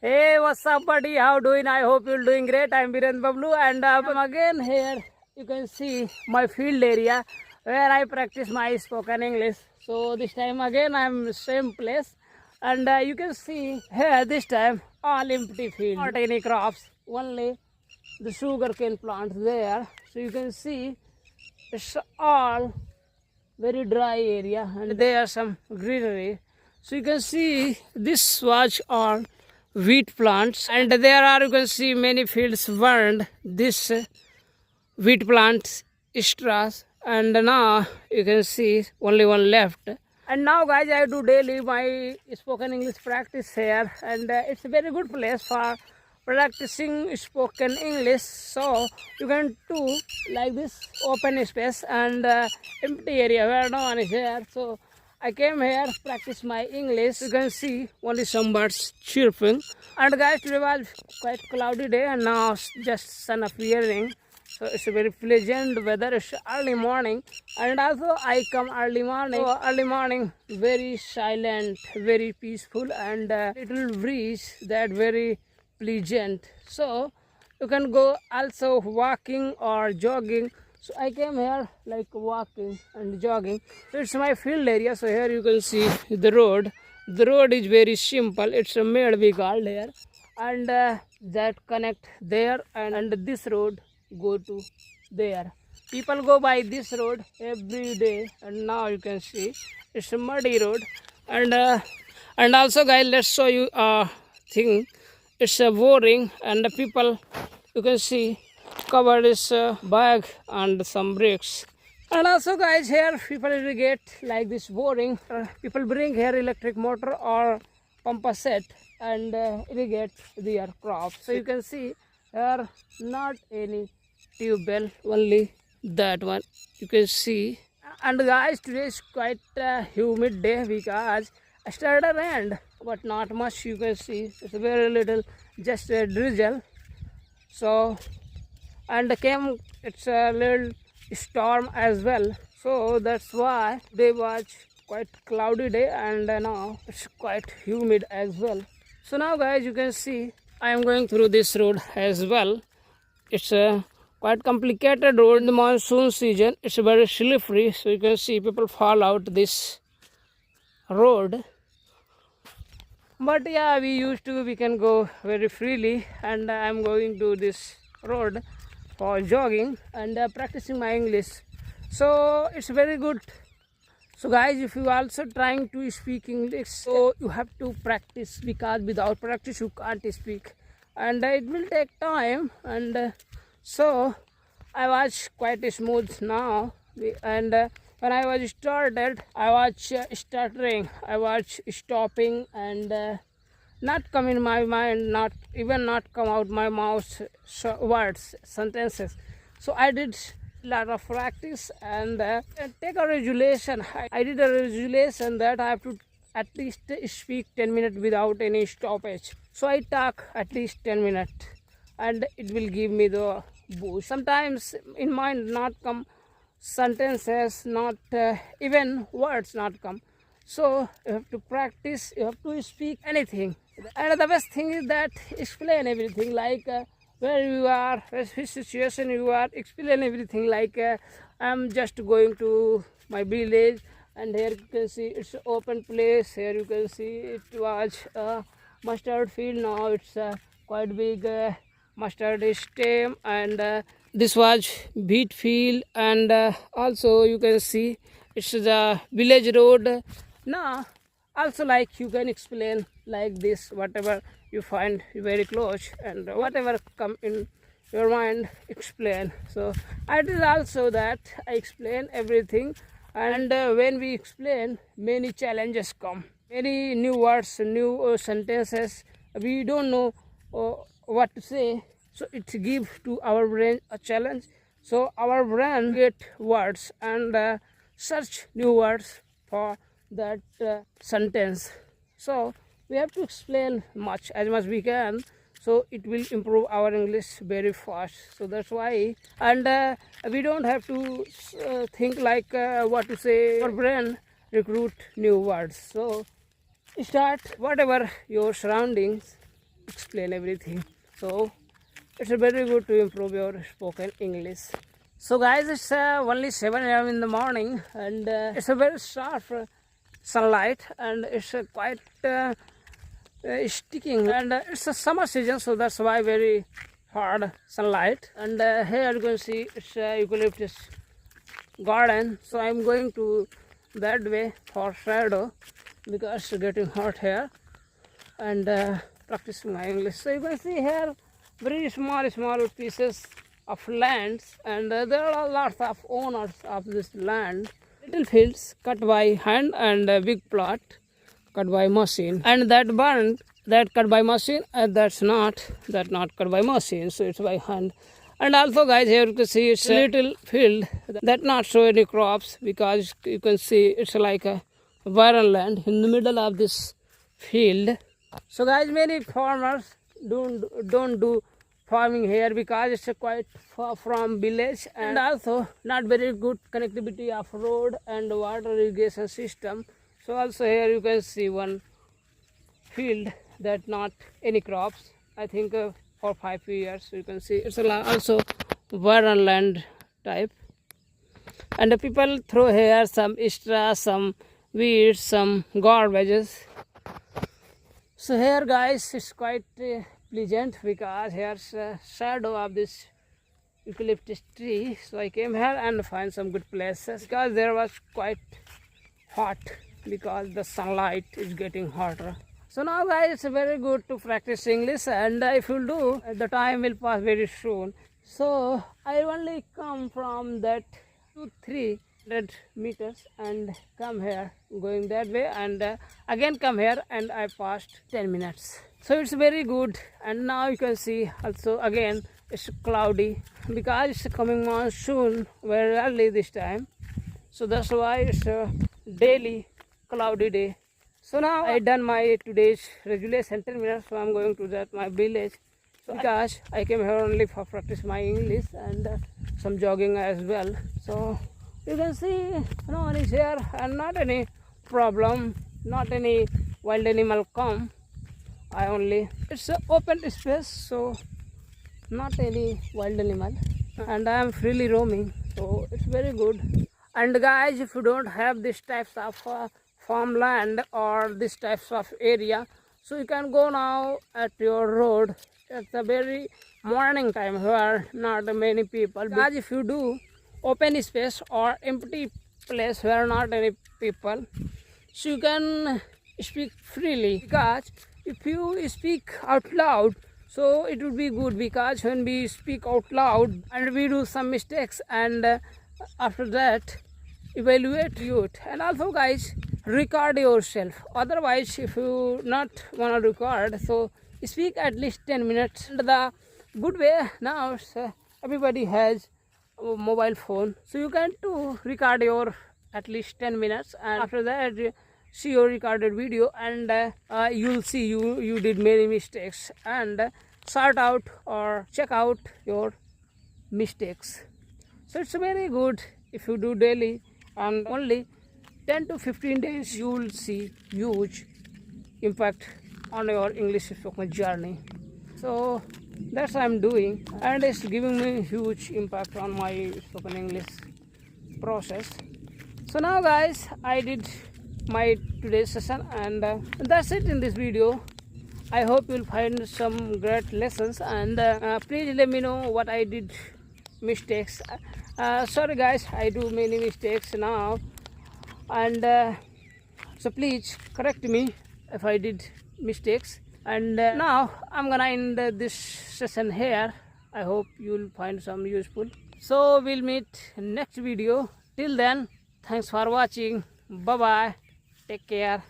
Hey, what's up, buddy? How doing? I hope you're doing great. I'm Biren Bablu, and I'm again here. You can see my field area where I practice my spoken English. So this time again, I'm same place, and you can see here this time all empty field, not any crops, only the sugarcane plants there. So you can see it's all very dry area, and there are some greenery. So you can see this was all wheat plants, and there are, you can see, many fields burned this wheat plants straws, and now you can see only one left. And now guys, I do daily my spoken English practice here, and it's a very good place for practicing spoken English. So you can do like this open space and empty area where no one is here. So I came here practice my English. You can see only some birds chirping. And guys, today was quite cloudy day, and now just sun appearing. So it's a very pleasant weather. It's early morning, and also I come early morning. So early morning, very silent, very peaceful, and little breeze that very pleasant. So you can go also walking or jogging. So I came here like walking and jogging. So it's my field area. So here you can see the road. The road is very simple. It's a made we called here, and that connect there, and this road go to there. People go by this road every day, and now you can see it's a muddy road. And also guys, let's show you a thing. It's a boring, and the people, you can see, cover this bag and some bricks. And also guys, here people irrigate like this boring. People bring here electric motor or pump set and irrigate their crops. So you can see here not any tube bell, only that one you can see. And guys, today is quite a humid day because I started rain, but not much. You can see it's very little, just a drizzle. So and came, it's a little storm as well. So that's why they was quite cloudy day, and now it's quite humid as well. So now guys, you can see I am going through this road as well. It's a quite complicated road in the monsoon season. It's very slippery, so you can see people fall out this road. But yeah, we can go very freely, and I'm going to this road for jogging and practicing my English. So it's very good. So guys, if you also trying to speak English, so you have to practice, because without practice you can't speak, and it will take time. And so I was quite smooth now, and when I was started, I was stuttering, I was stopping, and not come in my mind, not come out my mouth words, sentences. So I did a lot of practice, and take a resolution. I did a resolution that I have to at least speak 10 minutes without any stoppage. So I talk at least 10 minutes, and it will give me the boost. Sometimes in mind not come sentences, not even words not come. So you have to practice, you have to speak anything. And the best thing is that explain everything, like where you are, which situation you are, explain everything. Like I'm just going to my village, and here you can see it's an open place. Here you can see it was a mustard field. Now it's a quite big mustard stem, and this was wheat field, and also you can see it's the village road. Now also, like, you can explain like this, whatever you find very close, and whatever come in your mind, explain. So I did also that, I explain everything. And when we explain, many challenges come, many new words, new sentences. We don't know what to say, so it gives to our brain a challenge. So our brain get words and search new words for that sentence. So we have to explain as much we can, so it will improve our English very fast. So that's why, and we don't have to think like what to say. Our brain recruit new words. So start whatever your surroundings, explain everything. So it's very good to improve your spoken English. So guys, it's only 7 a.m. in the morning, and it's a very sharp sunlight, and it's quite sticking, and it's a summer season, so that's why very hard sunlight. And here you can see it's eucalyptus garden, so I'm going to that way for shadow because it's getting hot here, and practicing my English. So you can see here very small pieces of lands, and there are lots of owners of this land. Little fields cut by hand, and a big plot cut by machine, and that barn that cut by machine, that's not cut by machine, so it's by hand. And also guys, here you can see it's a little field that not show any crops because you can see it's like a barren land in the middle of this field. So guys, many farmers don't do farming here because it's quite far from village, and also not very good connectivity of road and water irrigation system. So also here you can see one field that not any crops, I think for 5 years. You can see it's also barren land type, and the people throw here some extra, some weeds, some garbages. So here guys, it's quite pleasant because here's a shadow of this eucalyptus tree. So I came here and find some good places because there was quite hot because the sunlight is getting hotter. So now guys, it's very good to practice English, and if you do, the time will pass very soon. So I only come from that 200-300 meters and come here going that way, and again come here, and I passed 10 minutes. So it's very good. And now you can see also again it's cloudy because it's coming monsoon very early this time, so that's why it's a daily cloudy day. So now I done my today's regulation 10 minutes, so I'm going to that my village. So because I came here only for practice my English and some jogging as well. So you can see no one is here and not any problem, not any wild animal come. It's an open space, so not any wild animal, and I am freely roaming, so it's very good. And guys, if you don't have this types of farmland or this types of area, so you can go now at your road at the very morning time where not many people, because if you do open space or empty place where not any people, so you can speak freely, because if you speak out loud, so it would be good, because when we speak out loud and we do some mistakes, and after that evaluate it. And also guys, record yourself. Otherwise, if you not want to record, so speak at least 10 minutes. And the good way now, everybody has a mobile phone, so you can to record your at least 10 minutes, and after that see your recorded video, and you'll see you did many mistakes, and sort out or check out your mistakes. So it's very good if you do daily, and only 10 to 15 days you will see huge impact on your English spoken journey. So that's what I'm doing, and it's giving me huge impact on my spoken English process. So now guys, I did my today's session, and that's it in this video. I hope you'll find some great lessons, and please let me know what I did mistakes. Sorry guys, I do many mistakes now, and so please correct me if I did mistakes. And now I'm gonna end this session here. I hope you'll find some useful. So we'll meet next video. Till then, thanks for watching. Bye bye. Take care.